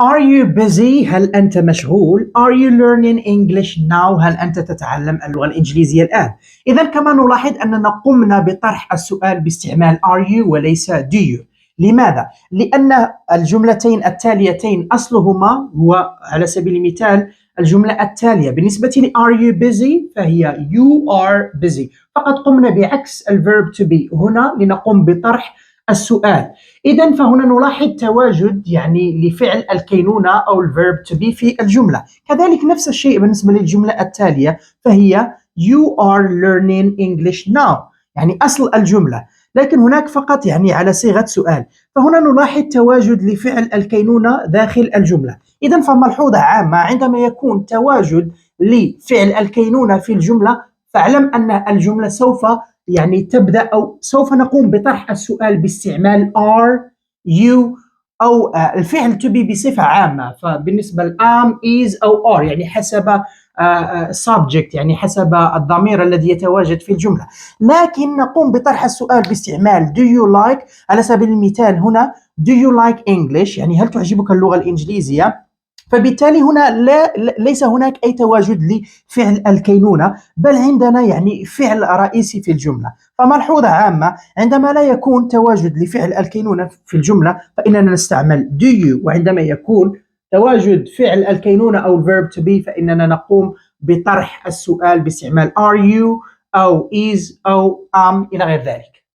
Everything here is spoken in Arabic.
Are you busy؟ هل أنت مشغول؟ Are you learning English now؟ هل أنت تتعلم اللغة الإنجليزية الآن؟ إذا كما نلاحظ أننا قمنا بطرح السؤال باستعمال are you وليس do you. لماذا؟ لأن الجملتين التاليتين أصلهما هو على سبيل المثال الجملة التالية بالنسبة ل are you busy فهي you are busy، فقد قمنا بعكس الverb to be هنا لنقوم بطرح السؤال. إذا فهنا نلاحظ تواجد يعني لفعل الكينونة أو الverb to be في الجملة. كذلك نفس الشيء بالنسبة للجملة التالية فهي you are learning English now، يعني أصل الجملة، لكن هناك فقط يعني على صيغة سؤال. فهنا نلاحظ تواجد لفعل الكينونة داخل الجملة. إذا فملحوظة عامة عندما يكون تواجد لفعل الكينونة في الجملة فاعلم أن الجملة سوف يعني تبدأ أو سوف نقوم بطرح السؤال باستعمال are you أو الفعل to be بصفة عامة. فبالنسبة ل am is أو are يعني حسب subject يعني حسب الضمير الذي يتواجد في الجملة، لكن نقوم بطرح السؤال باستعمال do you like. على سبيل المثال هنا do you like English يعني هل تعجبك اللغة الإنجليزية؟ فبالتالي هنا ليس هناك أي تواجد لفعل الكينونة، بل عندنا يعني فعل رئيسي في الجملة. فملحوظة عامة عندما لا يكون تواجد لفعل الكينونة في الجملة فإننا نستعمل do you، وعندما يكون تواجد فعل الكينونة أو verb to be فإننا نقوم بطرح السؤال باستعمال are you أو is أو am إلى غير ذلك.